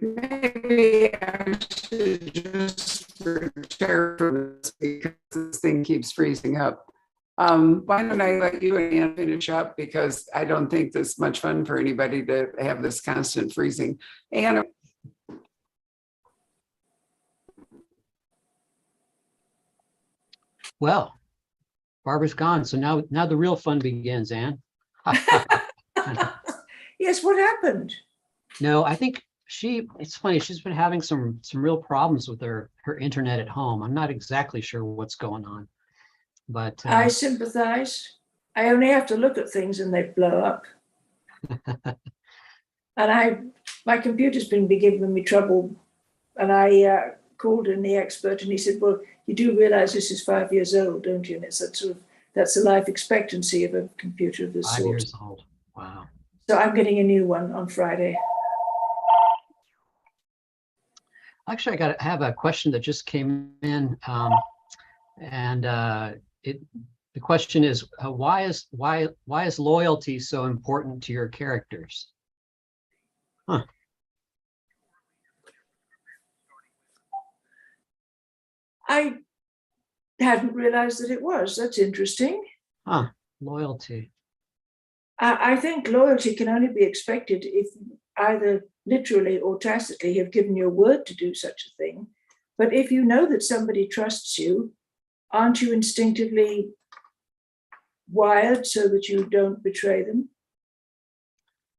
Maybe I should just retire from this because this thing keeps freezing up. Why don't I let you and Ann finish up, because I don't think this is much fun for anybody to have this constant freezing. Ann. Well, Barbara's gone, so now the real fun begins, Ann. Yes, what happened? No, I think it's funny, she's been having some real problems with her internet at home. I'm not exactly sure what's going on, but I sympathize. I only have to look at things and they blow up. And my computer's been giving me trouble, and I called in the expert and he said, well, you do realize this is 5 years old, don't you? And it's that's the life expectancy of a computer of this 5 sort. years old. Wow. So I'm getting a new one on Friday. Actually, I have a question that just came in, and the question is, why is loyalty so important to your characters? Huh. I hadn't realized that it was. That's interesting. Huh. Loyalty. I think loyalty can only be expected if either literally or tacitly have given your word to do such a thing. But if you know that somebody trusts you, aren't you instinctively wired so that you don't betray them?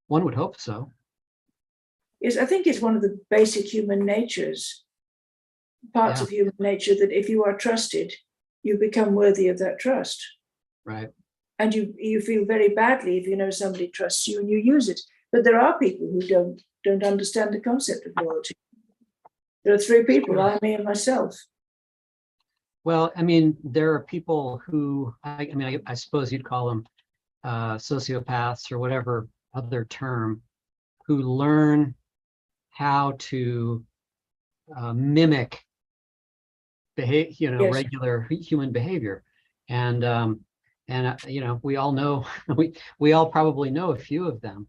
One would hope so. Yes, I think it's one of the basic human natures, parts of human nature, that if you are trusted, you become worthy of that trust. Right. and you feel very badly if you know somebody trusts you and you use it. But there are people who don't understand the concept of loyalty. There are three people, I, me, and myself. Well, I mean, there are people who, I suppose you'd call them sociopaths or whatever other term, who learn how to mimic Yes. regular human behavior. And we all know, we all probably know a few of them.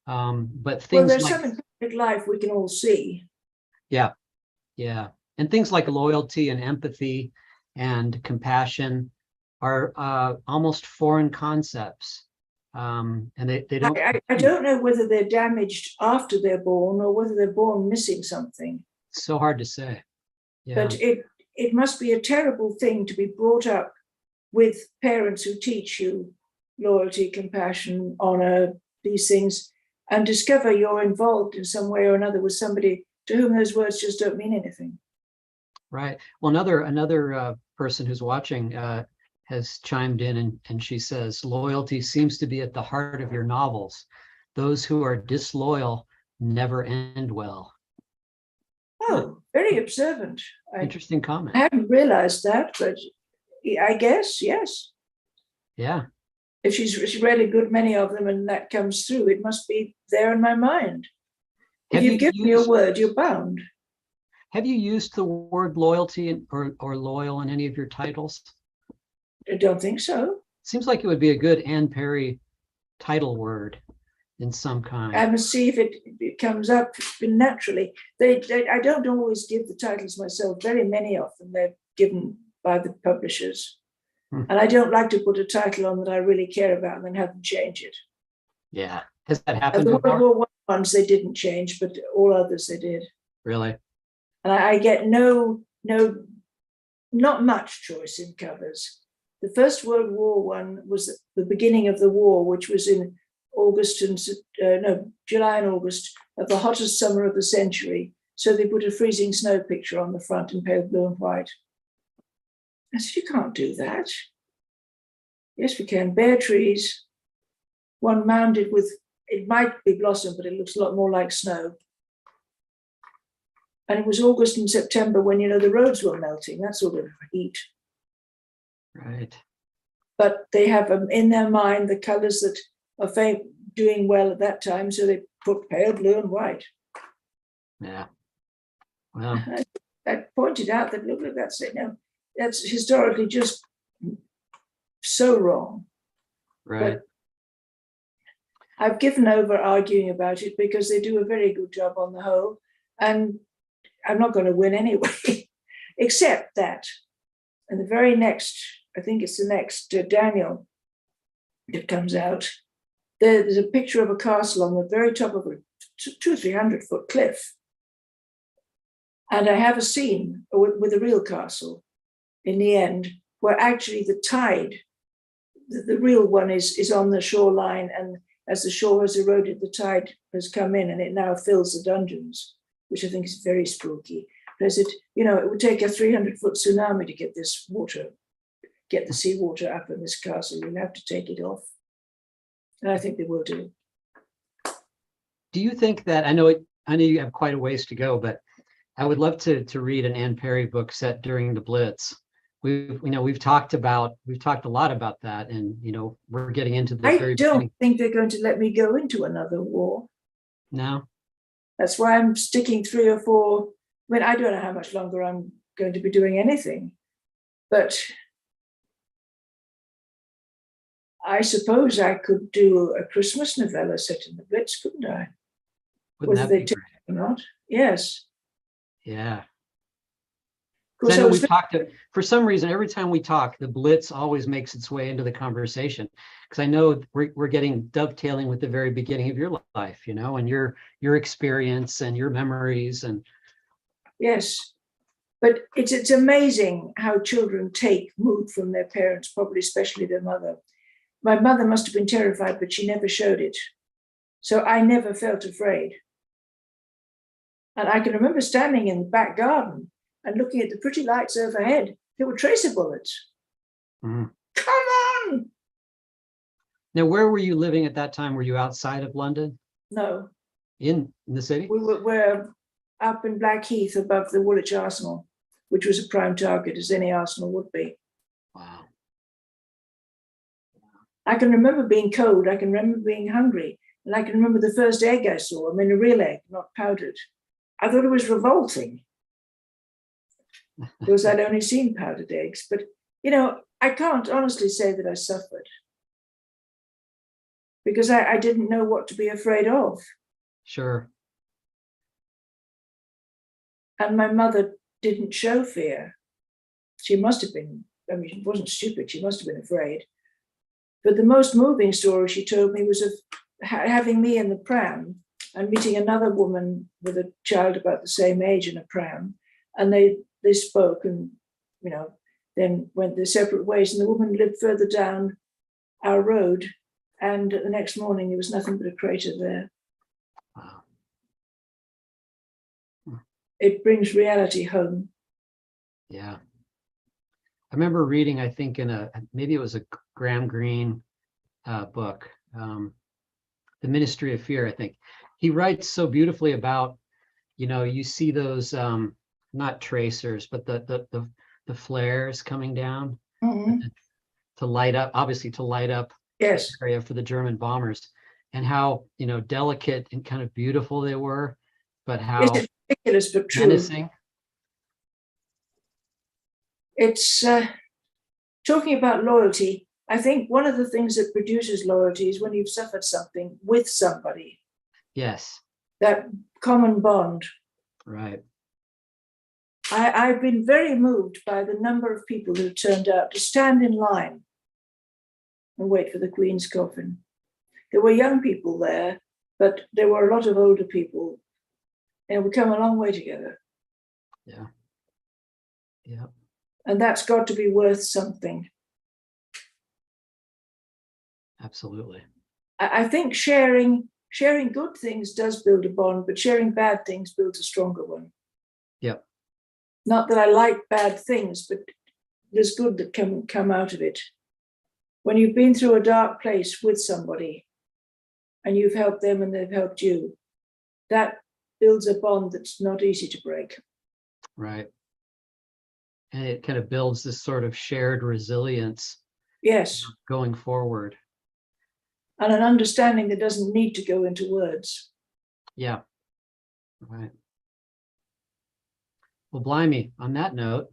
But things there's like, some in public life we can all see. yeah, and things like loyalty and empathy and compassion are almost foreign concepts. And they don't. I don't know whether they're damaged after they're born or whether they're born missing something. It's so hard to say. Yeah. But it must be a terrible thing to be brought up with parents who teach you loyalty, compassion, honor, these things, and discover you're involved in some way or another with somebody to whom those words just don't mean anything. Right. Well, another person who's watching has chimed in, and she says, loyalty seems to be at the heart of your novels. Those who are disloyal never end well. Oh, very observant. Interesting comment. I hadn't realized that, but I guess, yes. Yeah. If she's read a good many of them and that comes through, it must be there in my mind. If you've given me a word, you're bound. Have you used the word loyalty or loyal in any of your titles? I don't think so. Seems like it would be a good Anne Perry title word in some kind. I must see if it comes up naturally. I don't always give the titles myself. Very many of them they're given by the publishers. And I don't like to put a title on that I really care about and then have them change it. Yeah. Has that happened The before? World War I ones they didn't change, but all others they did. Really? And I get not much choice in covers. The First World War one was the beginning of the war, which was in July and August of the hottest summer of the century. So they put a freezing snow picture on the front in pale blue and white. I said, you can't do that. Yes, we can. Bare trees, one mounded with, it might be blossom, but it looks a lot more like snow. And it was August and September when, the roads were melting, that sort of heat. Right. But they have in their mind the colors that are doing well at that time, so they put pale blue and white. Yeah. Well, I pointed out that, look, that's it. No, that's historically just so wrong. right. But I've given over arguing about it because they do a very good job on the whole. And I'm not going to win anyway, except that in the very next, I think it's the next Daniel that comes out, there's a picture of a castle on the very top of a 200-300-foot cliff. And I have a scene with a real castle in the end, where actually the tide, the real one is on the shoreline, and as the shore has eroded, the tide has come in and it now fills the dungeons, which I think is very spooky. Because it would take a 300-foot tsunami to get the seawater up in this castle. You'll have to take it off. And I think they will do. Do you think that, I know you have quite a ways to go, but I would love to read an Anne Perry book set during the Blitz. We've talked a lot about that, and we're getting into the I don't think they're going to let me go into another war. No. That's why I'm sticking 3 or 4. I mean, I don't know how much longer I'm going to be doing anything, but I suppose I could do a Christmas novella set in the Blitz, couldn't I? Wouldn't that be great? Or not? Yes. Yeah. I know we've talked for some reason, every time we talk, the Blitz always makes its way into the conversation, because I know we're getting dovetailing with the very beginning of your life, and your experience and your memories. And yes, but it's amazing how children take mood from their parents, probably especially their mother. My mother must have been terrified, but she never showed it. So I never felt afraid. And I can remember standing in the back garden and looking at the pretty lights overhead. They were tracer bullets. Mm. Come on! Now, where were you living at that time? Were you outside of London? No, In the city? we're up in Blackheath above the Woolwich Arsenal, which was a prime target, as any Arsenal would be. Wow. I can remember being cold. I can remember being hungry. And I can remember the first egg I saw. I mean, a real egg, not powdered. I thought it was revolting because I'd only seen powdered eggs. But, I can't honestly say that I suffered because I didn't know what to be afraid of. Sure. And my mother didn't show fear. She must have been, she wasn't stupid. She must have been afraid. But the most moving story she told me was of having me in the pram and meeting another woman with a child about the same age in a pram. And they spoke and, then went their separate ways. And the woman lived further down our road. And the next morning, there was nothing but a crater there. Wow. It brings reality home. Yeah. I remember reading, I think maybe it was a Graham Greene book, The Ministry of Fear, I think. He writes so beautifully about, you see those, not tracers, but the flares coming down to light up, obviously to light up Yes. the area for the German bombers, and how, delicate and kind of beautiful they were, but how It's ridiculous, but true. menacing. It's talking about loyalty. I think one of the things that produces loyalty is when you've suffered something with somebody. Yes. That common bond. Right. I've been very moved by the number of people who turned out to stand in line and wait for the Queen's coffin. There were young people there, but there were a lot of older people, and we come a long way together. Yeah. Yeah. And that's got to be worth something. Absolutely. I think sharing good things does build a bond, but sharing bad things builds a stronger one. Yep. Not that I like bad things, but there's good that can come out of it. When you've been through a dark place with somebody and you've helped them and they've helped you, that builds a bond that's not easy to break. Right. And it kind of builds this sort of shared resilience. Yes. Going forward. And an understanding that doesn't need to go into words. Yeah. Right. Well, blimey, on that note,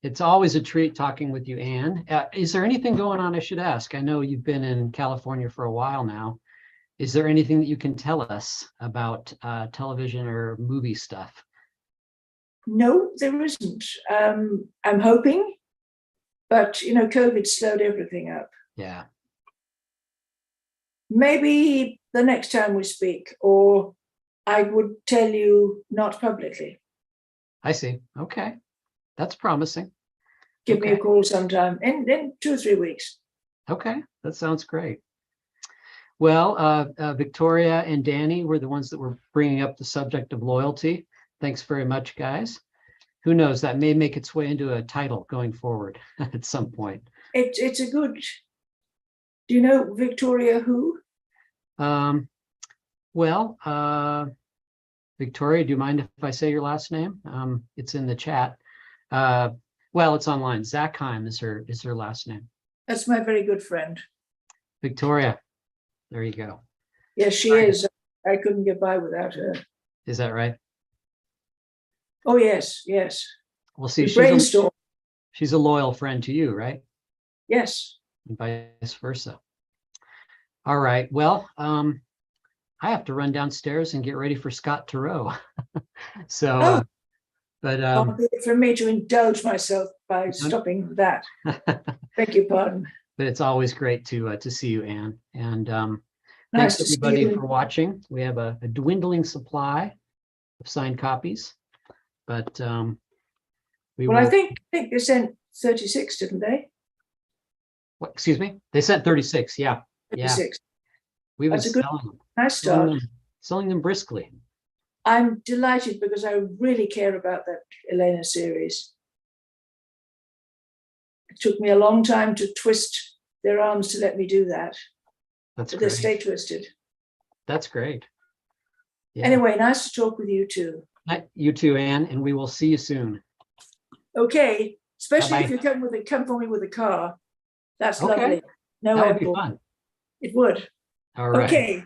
it's always a treat talking with you, Anne. Is there anything going on I should ask? I know you've been in California for a while now. Is there anything that you can tell us about television or movie stuff? No, there isn't. I'm hoping, but COVID slowed everything up. Yeah. Maybe the next time we speak, or I would tell you not publicly. I see. Okay. That's promising. Give me a call sometime in 2 or 3 weeks. Okay. That sounds great. Well, Victoria and Danny were the ones that were bringing up the subject of loyalty. Thanks very much, guys. Who knows, that may make its way into a title going forward at some point. It's a good. Do you know Victoria who? Well, Victoria, do you mind if I say your last name? It's in the chat. Well, it's online. Zackheim is her last name. That's my very good friend. Victoria, there you go. Yes, she is. I couldn't get by without her. Is that right? Oh, yes, yes. We'll see. She's a loyal friend to you, right? Yes. And vice versa. All right. Well, I have to run downstairs and get ready for Scott Turow. So, but for me to indulge myself by stopping that. Beg your pardon. But it's always great to see you, Anne. And nice thanks everybody for watching. We have a dwindling supply of signed copies, but I think they sent 36, didn't they? What, excuse me? They sent 36. Yeah. 36. Yeah. We've been selling them. Nice start. Selling them briskly. I'm delighted because I really care about that Elena series. It took me a long time to twist their arms to let me do that. That's But they great. stay twisted. That's great. Yeah. Anyway, nice to talk with you too. You too, Anne, and we will see you soon. Okay, especially Bye-bye. if you come for me with a car. That's Okay. lovely. No That would be airport. fun. It would. All right. Okay.